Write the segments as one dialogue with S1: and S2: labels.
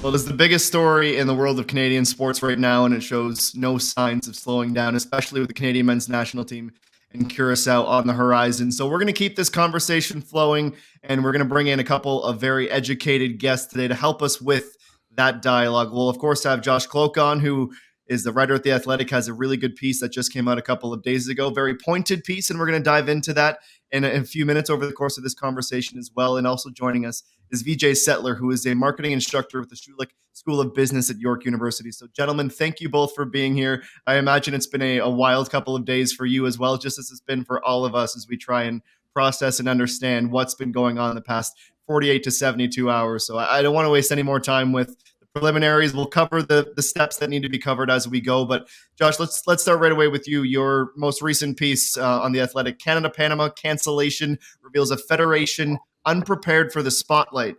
S1: Well, it's the biggest story in the world of Canadian sports right now, and it shows no signs of slowing down, especially with the Canadian men's national team and Curacao on the horizon. So, we're going to keep this conversation flowing, and we're going to bring in a couple of very educated guests today to help us with that dialogue. We'll, of course, have Josh Kloke on, who is the writer at The Athletic, has a really good piece that just came out a couple of days ago, very pointed piece, and we're going to dive into that in a few minutes over the course of this conversation as well. And also joining us is Vijay Setlur, who is a marketing instructor with the Schulich School of Business at York University. So, gentlemen, thank you both for being here. I imagine it's been a wild couple of days for you as well, just as it's been for all of us as we try and process and understand what's been going on in the past 48 to 72 hours. So I don't want to waste any more time with the preliminaries. We'll cover the steps that need to be covered as we go. But Josh, let's start right away with you. Your most recent piece on The Athletic, Canada-Panama cancellation reveals a federation unprepared for the spotlight.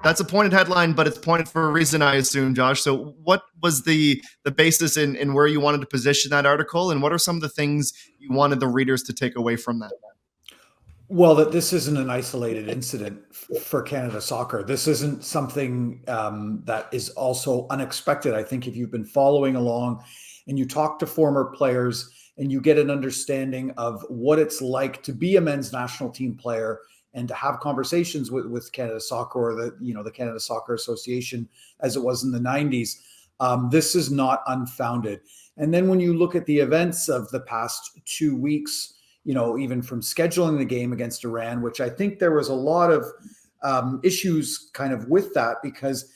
S1: That's a pointed headline, but it's pointed for a reason, I assume, Josh. So what was the basis in where you wanted to position that article, and what are some of the things you wanted the readers to take away from that?
S2: Well, that this isn't an isolated incident for Canada soccer. This isn't something that is also unexpected. I think if you've been following along and you talk to former players and you get an understanding of what it's like to be a men's national team player and to have conversations with Canada Soccer or the Canada Soccer Association as it was in the 90s, this is not unfounded. And then when you look at the events of the past 2 weeks, even from scheduling the game against Iran, which I think there was a lot of issues kind of with that, because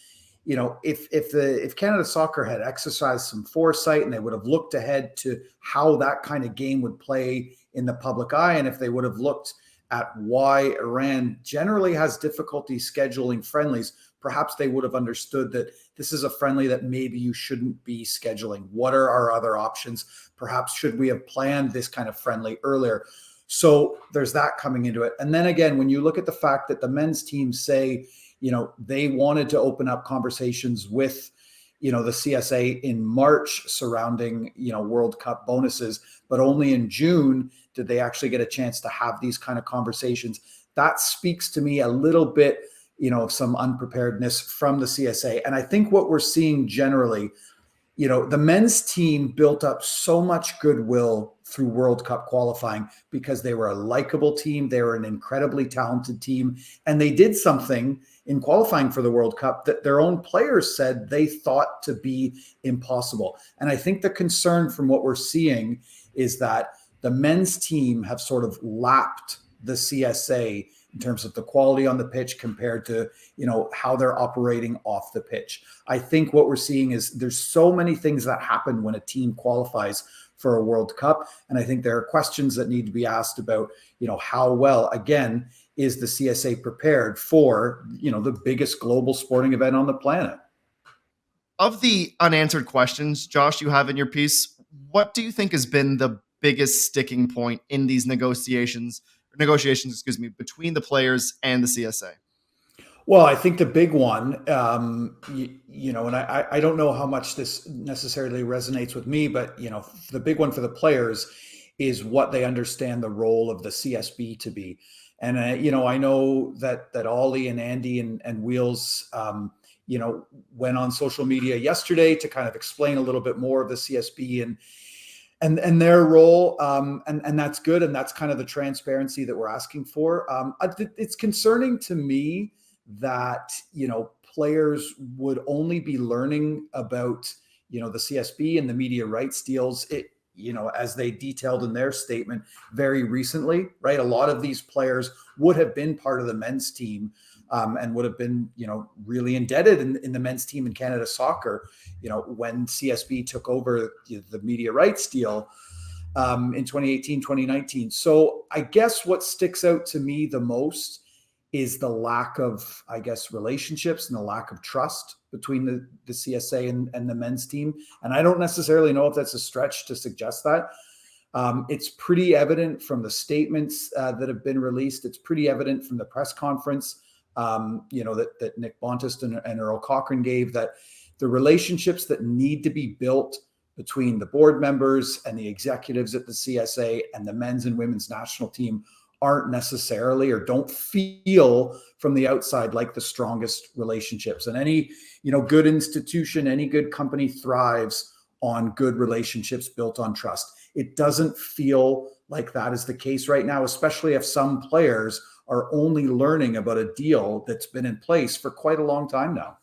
S2: if Canada Soccer had exercised some foresight and they would have looked ahead to how that kind of game would play in the public eye, and if they would have looked at why Iran generally has difficulty scheduling friendlies, perhaps they would have understood that this is a friendly that maybe you shouldn't be scheduling. What are our other options? Perhaps should we have planned this kind of friendly earlier? So there's that coming into it. And then again, when you look at the fact that the men's team say, they wanted to open up conversations with, the CSA in March surrounding, World Cup bonuses, but only in June did they actually get a chance to have these kind of conversations. That speaks to me a little bit, of some unpreparedness from the CSA. And I think what we're seeing generally, the men's team built up so much goodwill through World Cup qualifying because they were a likable team. They were an incredibly talented team. And they did something in qualifying for the World Cup that their own players said they thought to be impossible. And I think the concern from what we're seeing is that the men's team have sort of lapped the CSA in terms of the quality on the pitch compared to, how they're operating off the pitch. I think what we're seeing is there's so many things that happen when a team qualifies for a World Cup. And I think there are questions that need to be asked about, how well, again, is the CSA prepared for, the biggest global sporting event on the planet?
S1: Of the unanswered questions, Josh, you have in your piece, what do you think has been the biggest sticking point in these negotiations, between the players and the CSA?
S2: Well, I think the big one, and I don't know how much this necessarily resonates with me, but, the big one for the players is what they understand the role of the CSB to be. And, I know that Ollie and Andy and Wheels, went on social media yesterday to kind of explain a little bit more of the CSB and their role, and that's good, and that's kind of the transparency that we're asking for. It's concerning to me that players would only be learning about the CSB and the media rights deals, as they detailed in their statement very recently, right? A lot of these players would have been part of the men's team. And would have been, really indebted in the men's team in Canada Soccer, when CSB took over the media rights deal in 2018, 2019. So I guess what sticks out to me the most is the lack of, relationships and the lack of trust between the CSA and the men's team. And I don't necessarily know if that's a stretch to suggest that. It's pretty evident from the statements that have been released. It's pretty evident from the press conference that Nick Bontis and Earl Cochran gave, that the relationships that need to be built between the board members and the executives at the CSA and the men's and women's national team aren't necessarily, or don't feel from the outside like the strongest relationships. And any, good institution, any good company thrives on good relationships built on trust. It doesn't feel like that is the case right now, especially if some players are only learning about a deal that's been in place for quite a long time now.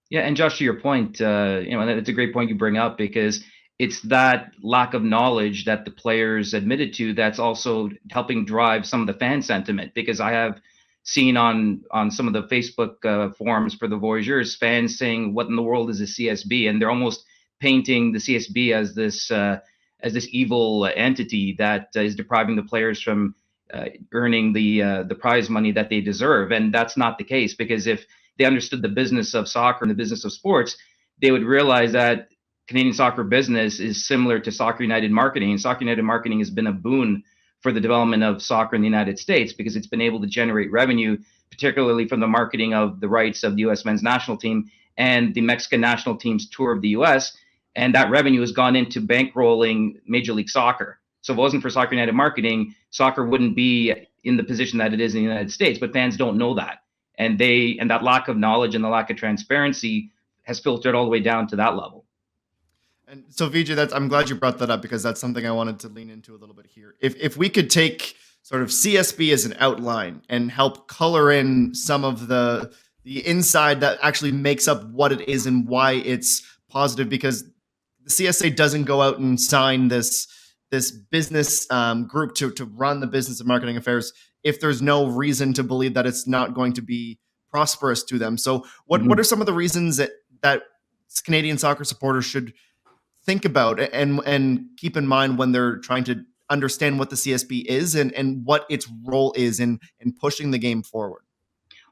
S3: Yeah, and Josh, to your point, and it's a great point you bring up, because it's that lack of knowledge that the players admitted to that's also helping drive some of the fan sentiment. Because I have seen on some of the Facebook forums for the Voyageurs, fans saying, "What in the world is a CSB?" And they're almost painting the CSB as this evil entity that is depriving the players from earning the prize money that they deserve. And that's not the case, because if they understood the business of soccer and the business of sports, they would realize that Canadian soccer business is similar to Soccer United marketing. And Soccer United marketing has been a boon for the development of soccer in the United States, because it's been able to generate revenue, particularly from the marketing of the rights of the U.S. men's national team and the Mexican national team's tour of the U.S. And that revenue has gone into bankrolling Major League Soccer. So if it wasn't for Soccer United marketing, soccer wouldn't be in the position that it is in the United States. But fans don't know that. And that lack of knowledge and the lack of transparency has filtered all the way down to that level.
S1: And so, Vijay, I'm glad you brought that up, because that's something I wanted to lean into a little bit here. If we could take sort of CSB as an outline and help color in some of the inside that actually makes up what it is and why it's positive, because the CSA doesn't go out and sign this business group to run the business of marketing affairs if there's no reason to believe that it's not going to be prosperous to them. So what are some of the reasons that Canadian soccer supporters should think about and keep in mind when they're trying to understand what the CSB is and what its role is in pushing the game forward?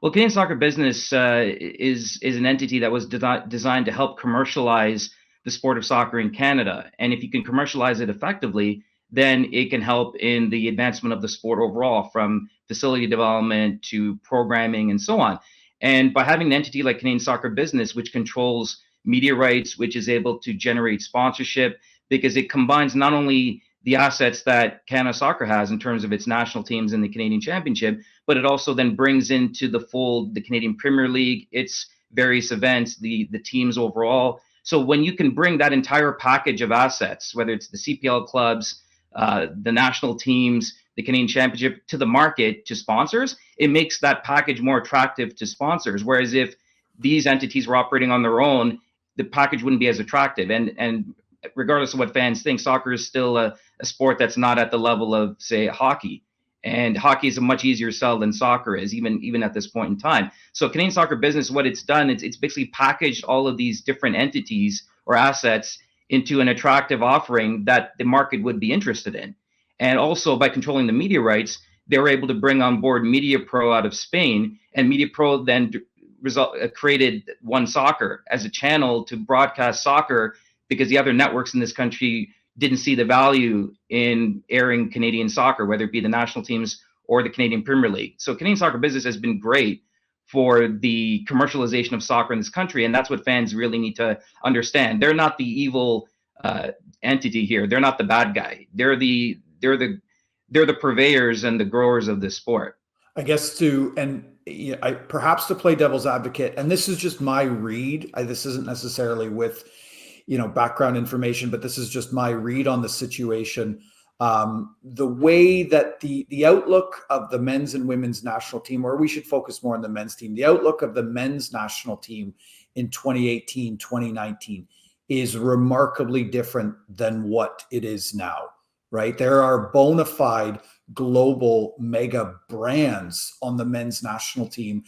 S3: Well, Canadian soccer business is an entity that was designed to help commercialize the sport of soccer in Canada. And if you can commercialize it effectively, then it can help in the advancement of the sport overall, from facility development to programming and so on. And by having an entity like Canadian Soccer Business, which controls media rights, which is able to generate sponsorship, because it combines not only the assets that Canada Soccer has in terms of its national teams in the Canadian Championship, but it also then brings into the fold the Canadian Premier League, its various events, the teams overall. So when you can bring that entire package of assets, whether it's the CPL clubs, the national teams, the Canadian Championship, to the market, to sponsors, it makes that package more attractive to sponsors. Whereas if these entities were operating on their own, the package wouldn't be as attractive. And regardless of what fans think, soccer is still a sport that's not at the level of, say, hockey. And hockey is a much easier sell than soccer is, even at this point in time. So Canadian Soccer Business, what it's done, it's basically packaged all of these different entities or assets into an attractive offering that the market would be interested in. And also, by controlling the media rights, they were able to bring on board MediaPro out of Spain, and MediaPro then created One Soccer as a channel to broadcast soccer, because the other networks in this country didn't see the value in airing Canadian soccer, whether it be the national teams or the Canadian Premier League. So Canadian Soccer Business has been great for the commercialization of soccer in this country, and that's what fans really need to understand. They're not the evil entity here. They're not the bad guy. They're the purveyors and the growers of this sport.
S2: I guess perhaps to play devil's advocate, and this is just my read. This isn't necessarily with background information, but this is just my read on the situation. The way that the outlook of the men's and women's national team, or we should focus more on the men's team, the outlook of the men's national team in 2018, 2019 is remarkably different than what it is now, right? There are bona fide global mega brands on the men's national team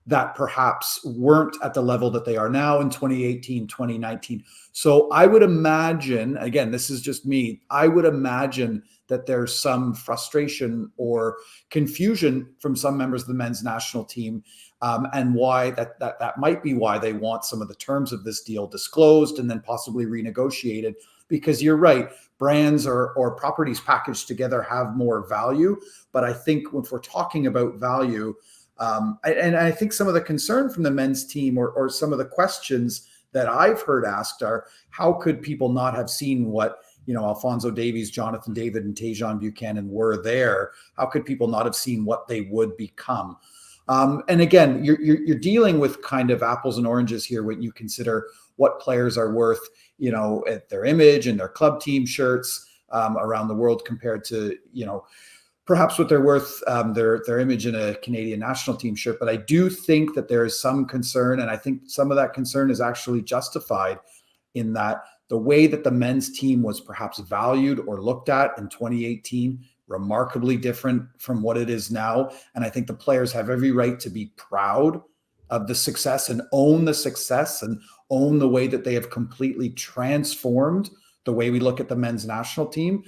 S2: that perhaps weren't at the level that they are now in 2018, 2019. So I would imagine, again, this is just me, I would imagine that there's some frustration or confusion from some members of the men's national team, and why that might be why they want some of the terms of this deal disclosed and then possibly renegotiated. Because you're right, brands or properties packaged together have more value. But I think if we're talking about value, and I think some of the concern from the men's team or some of the questions that I've heard asked are, how could people not have seen what Alfonso Davies, Jonathan David, and Tajon Buchanan were there, how could people not have seen what they would become? And again, you're dealing with kind of apples and oranges here when you consider what players are worth, at their image and their club team shirts around the world compared to, perhaps what they're worth, their image in a Canadian national team shirt. But I do think that there is some concern, and I think some of that concern is actually justified in that the way that the men's team was perhaps valued or looked at in 2018, remarkably different from what it is now. And I think the players have every right to be proud of the success and own the success and own the way that they have completely transformed the way we look at the men's national team.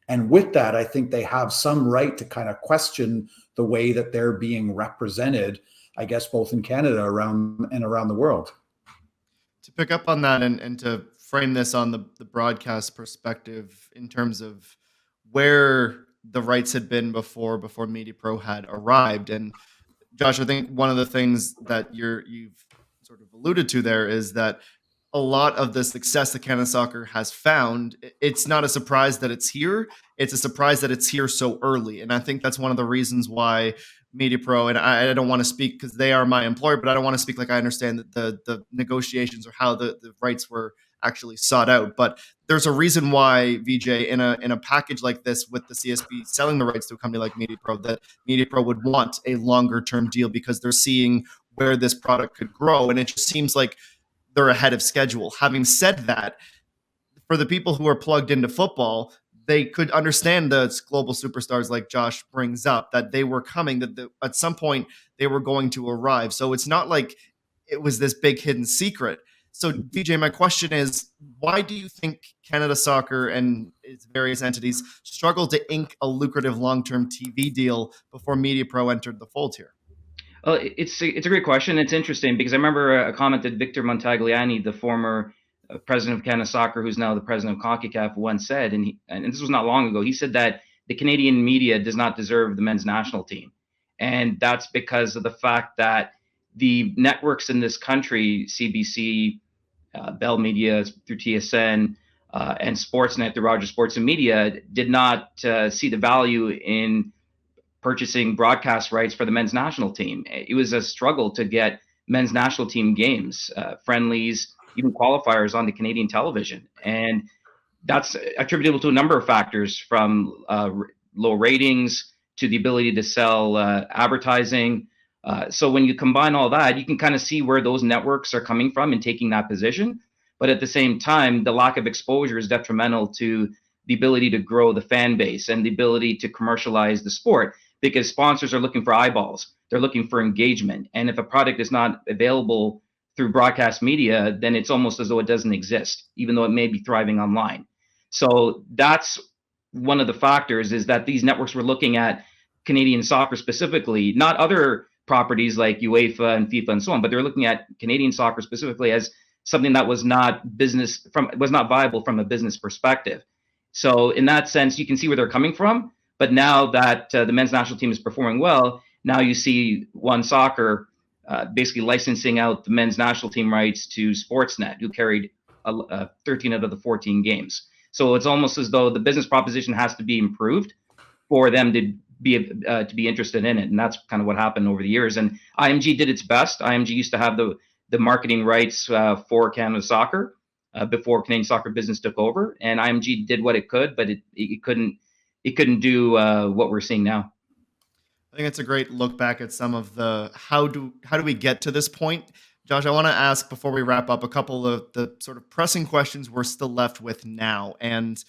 S2: And with that, I think they have some right to kind of question the way that they're being represented, I guess, both in Canada and around the world.
S1: To pick up on that and to frame this on the broadcast perspective in terms of where the rights had been before MediaPro had arrived. And Josh, I think one of the things that you've sort of alluded to there is that a lot of the success that Canada Soccer has found, it's not a surprise that it's here. It's a surprise that it's here so early. And I think that's one of the reasons why MediaPro, and I don't want to speak because they are my employer, but I don't want to speak like I understand that the negotiations or how the rights were actually sought out. But there's a reason why, VJ, in a package like this with the CSP selling the rights to a company like MediaPro, that MediaPro would want a longer term deal because they're seeing where this product could grow. And it just seems like they're ahead of schedule. Having said that, for the people who are plugged into football, they could understand the global superstars like Josh brings up, that they were coming, that at some point they were going to arrive. So it's not like it was this big hidden secret. So, VJ, my question is, why do you think Canada Soccer and its various entities struggled to ink a lucrative long-term TV deal before MediaPro entered the fold here?
S3: Well, it's a great question. It's interesting because I remember a comment that Victor Montagliani, the former president of Canada Soccer, who's now the president of Concacaf, once said, and this was not long ago. He said that the Canadian media does not deserve the men's national team, and that's because of the fact that the networks in this country, CBC, Bell Media through TSN, and Sportsnet through Rogers Sports and Media, did not see the value in purchasing broadcast rights for the men's national team. It was a struggle to get men's national team games, friendlies, even qualifiers on the Canadian television. And that's attributable to a number of factors, from low ratings to the ability to sell advertising. So when you combine all that, you can kind of see where those networks are coming from in taking that position. But at the same time, the lack of exposure is detrimental to the ability to grow the fan base and the ability to commercialize the sport, because sponsors are looking for eyeballs. They're looking for engagement. And if a product is not available through broadcast media, then it's almost as though it doesn't exist, even though it may be thriving online. So that's one of the factors, is that these networks were looking at Canadian soccer specifically, not other properties like UEFA and FIFA and so on, but they're looking at Canadian soccer specifically as something that was not viable from a business perspective. So in that sense, you can see where they're coming from. But now that the men's national team is performing well, now you see One Soccer basically licensing out the men's national team rights to Sportsnet, who carried 13 out of the 14 games. So it's almost as though the business proposition has to be improved for them to be interested in it, and that's kind of what happened over the years. And IMG did its best. IMG used to have the marketing rights for Canada Soccer before Canadian Soccer Business took over, and IMG did what it could, but it couldn't do what we're seeing now.
S1: I think it's a great look back at some of the how do we get to this point. Josh, I want to ask before we wrap up a couple of the sort of pressing questions we're still left with now. And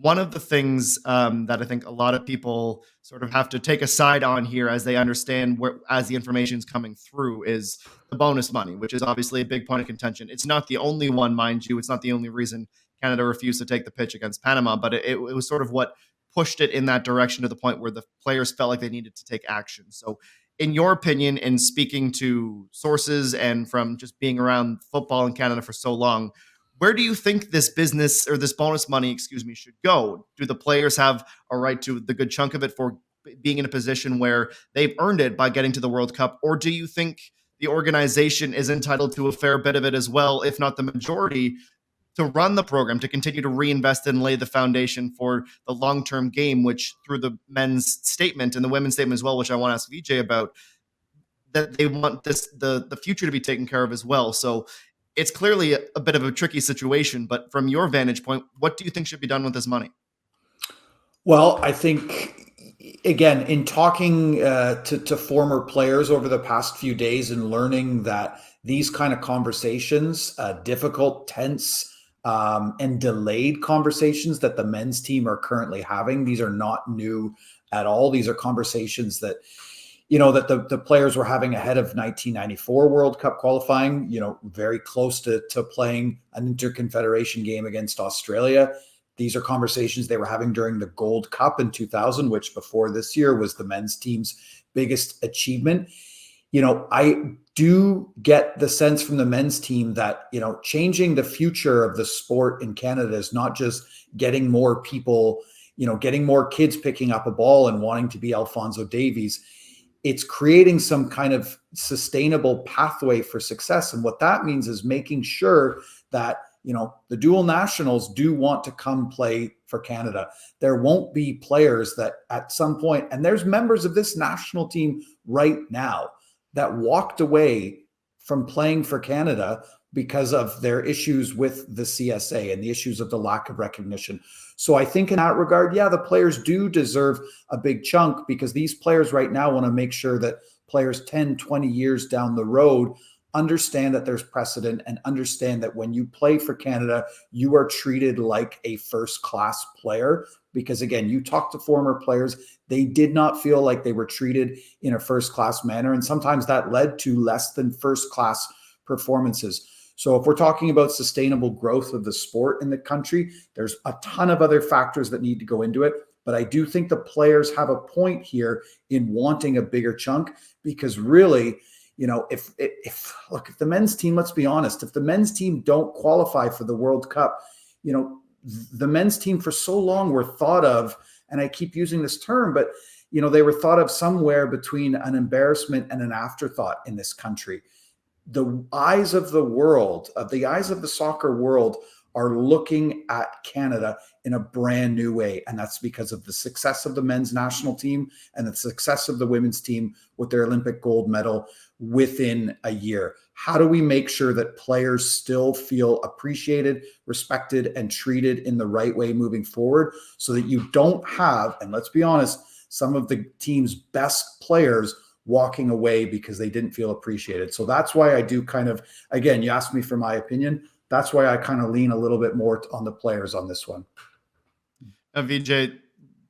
S1: one of the things that I think a lot of people sort of have to take a side on here as they understand as the information is coming through is the bonus money, which is obviously a big point of contention. It's not the only one, mind you. It's not the only reason Canada refused to take the pitch against Panama, but it was sort of what pushed it in that direction to the point where the players felt like they needed to take action. So in your opinion, in speaking to sources and from just being around football in Canada for so long, where do you think this business or this bonus money, should go? Do the players have a right to the good chunk of it for being in a position where they've earned it by getting to the World Cup? Or do you think the organization is entitled to a fair bit of it as well, if not the majority, to run the program, to continue to reinvest and lay the foundation for the long-term game, which through the men's statement and the women's statement as well, which I want to ask Vijay about, that they want the future to be taken care of as well. So it's clearly a bit of a tricky situation, but from your vantage point, what do you think should be done with this money?
S2: Well, I think, again, in talking to former players over the past few days and learning that these kind of conversations, difficult, tense, and delayed conversations that the men's team are currently having, these are not new at all. These are conversations that, that the players were having ahead of 1994 World Cup qualifying, very close to playing an interconfederation game against Australia. These are conversations they were having during the Gold Cup in 2000, which before this year was the men's team's biggest achievement. I do get the sense from the men's team that, changing the future of the sport in Canada is not just getting more people, getting more kids picking up a ball and wanting to be Alphonso Davies. It's creating some kind of sustainable pathway for success. And what that means is making sure that the dual nationals do want to come play for Canada. There won't be players that at some point, and there's members of this national team right now that walked away from playing for Canada because of their issues with the CSA and the issues of the lack of recognition. So I think in that regard, yeah, the players do deserve a big chunk, because these players right now want to make sure that players 10, 20 years down the road understand that there's precedent and understand that when you play for Canada, you are treated like a first-class player. Because again, you talk to former players, they did not feel like they were treated in a first-class manner. And sometimes that led to less than first-class performances. So if we're talking about sustainable growth of the sport in the country, there's a ton of other factors that need to go into it. But I do think the players have a point here in wanting a bigger chunk, because really, if the men's team, let's be honest, if the men's team don't qualify for the World Cup, the men's team for so long were thought of, and I keep using this term, but they were thought of somewhere between an embarrassment and an afterthought in this country. The eyes of the world, the eyes of the soccer world, are looking at Canada in a brand new way. And that's because of the success of the men's national team and the success of the women's team with their Olympic gold medal within a year. How do we make sure that players still feel appreciated, respected, and treated in the right way moving forward, so that you don't have, and let's be honest, some of the team's best players walking away because they didn't feel appreciated. So that's why I do kind of, again, you asked me for my opinion. That's why I kind of lean a little bit more on the players on this one.
S1: Vijay,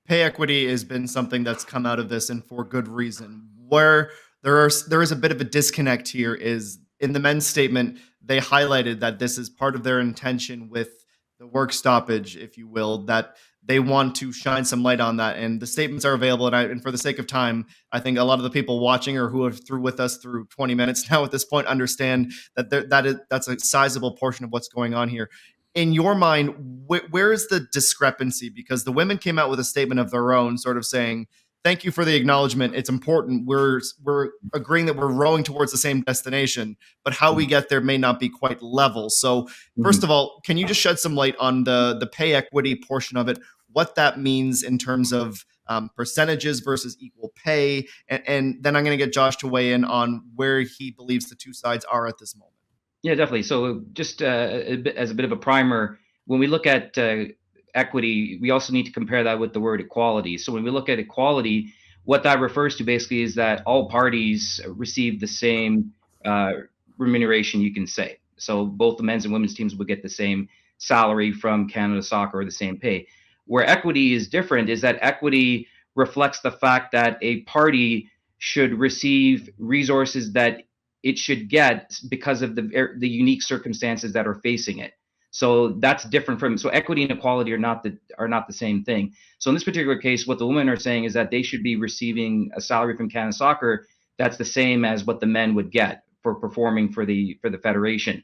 S1: pay equity has been something that's come out of this, and for good reason. Where there is a bit of a disconnect here is in the men's statement, they highlighted that this is part of their intention with the work stoppage, if you will, that they want to shine some light on that. And the statements are available. And for the sake of time, I think a lot of the people watching or who have through with us through 20 minutes now at this point understand that that's a sizable portion of what's going on here. In your mind, where is the discrepancy? Because the women came out with a statement of their own, sort of saying, thank you for the acknowledgement. It's important. We're agreeing that we're rowing towards the same destination, but how we get there may not be quite level. So first of all, can you just shed some light on the pay equity portion of it, what that means in terms of percentages versus equal pay? And then I'm going to get Josh to weigh in on where he believes the two sides are at this moment.
S3: Yeah, definitely. So just as a bit of a primer, when we look at equity, we also need to compare that with the word equality. So when we look at equality, what that refers to basically is that all parties receive the same remuneration, you can say. So both the men's and women's teams would get the same salary from Canada Soccer, or the same pay. Where equity is different is that equity reflects the fact that a party should receive resources that it should get because of the unique circumstances that are facing it. So that's different from, so equity and equality are not the same thing. So in this particular case, what the women are saying is that they should be receiving a salary from Canada Soccer that's the same as what the men would get for performing for the federation.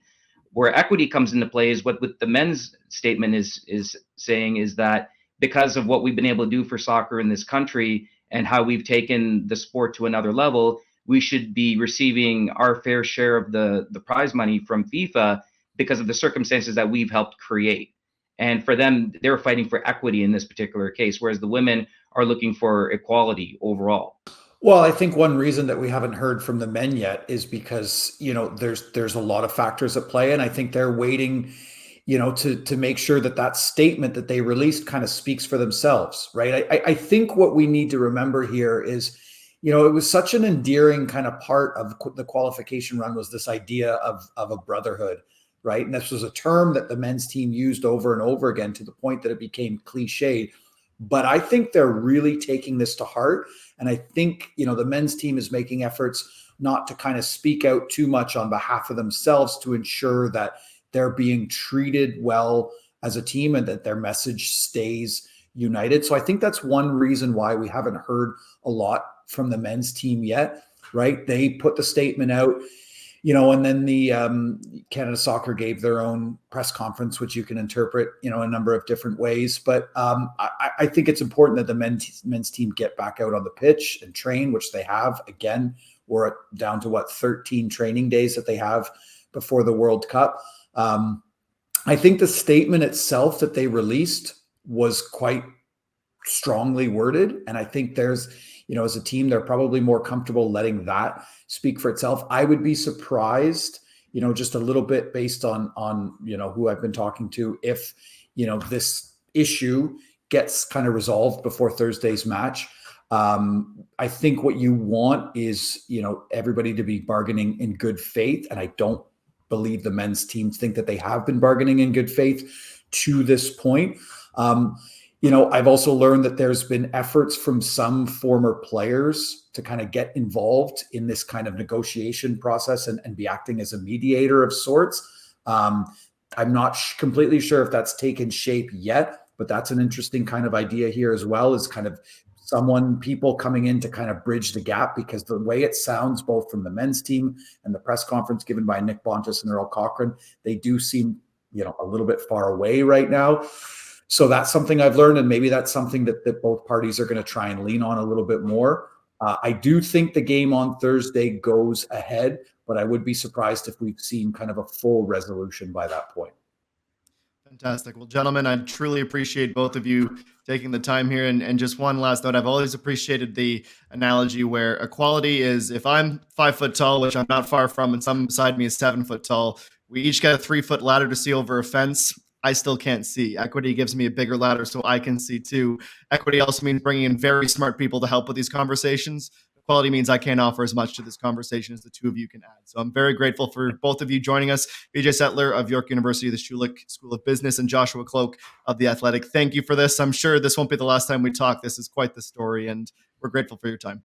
S3: Where equity comes into play is what the men's statement is saying is that because of what we've been able to do for soccer in this country and how we've taken the sport to another level, we should be receiving our fair share of the prize money from FIFA because of the circumstances that we've helped create. And for them, they're fighting for equity in this particular case, whereas the women are looking for equality overall.
S2: Well, I think one reason that we haven't heard from the men yet is because, there's a lot of factors at play, and I think they're waiting, to make sure that that statement that they released kind of speaks for themselves, right? I think what we need to remember here is, it was such an endearing kind of part of the qualification run was this idea of a brotherhood, right? And this was a term that the men's team used over and over again to the point that it became cliche. But I think they're really taking this to heart. And I think, the men's team is making efforts not to kind of speak out too much on behalf of themselves to ensure that they're being treated well as a team and that their message stays united. So I think that's one reason why we haven't heard a lot from the men's team yet, right? They put the statement out, and then the Canada Soccer gave their own press conference, which you can interpret, a number of different ways. But I think it's important that the men's team get back out on the pitch and train, which they have. Again, we're down to 13 training days that they have before the World Cup. I think the statement itself that they released was quite strongly worded. And I think there's, as a team, they're probably more comfortable letting that speak for itself. I would be surprised, just a little bit based on who I've been talking to, if, this issue gets kind of resolved before Thursday's match. I think what you want is, everybody to be bargaining in good faith. And I don't believe the men's teams think that they have been bargaining in good faith to this point. I've also learned that there's been efforts from some former players to kind of get involved in this kind of negotiation process and be acting as a mediator of sorts. I'm not completely sure if that's taken shape yet, but that's an interesting kind of idea here as well, is kind of people coming in to kind of bridge the gap, because the way it sounds both from the men's team and the press conference given by Nick Bontis and Earl Cochran, they do seem, a little bit far away right now. So that's something I've learned, and maybe that's something that both parties are going to try and lean on a little bit more. I do think the game on Thursday goes ahead, but I would be surprised if we've seen kind of a full resolution by that point.
S1: Fantastic. Well, gentlemen, I truly appreciate both of you taking the time here. And just one last note, I've always appreciated the analogy where equality is, if I'm 5 foot tall, which I'm not far from, and someone beside me is 7 foot tall, we each get a 3-foot ladder to see over a fence. I still can't see. Equity gives me a bigger ladder so I can see too. Equity also means bringing in very smart people to help with these conversations. Equality means I can't offer as much to this conversation as the two of you can add. So I'm very grateful for both of you joining us. Vijay Setlur of York University, the Schulich School of Business, and Joshua Kloke of the Athletic. Thank you for this. I'm sure this won't be the last time we talk. This is quite the story, and we're grateful for your time.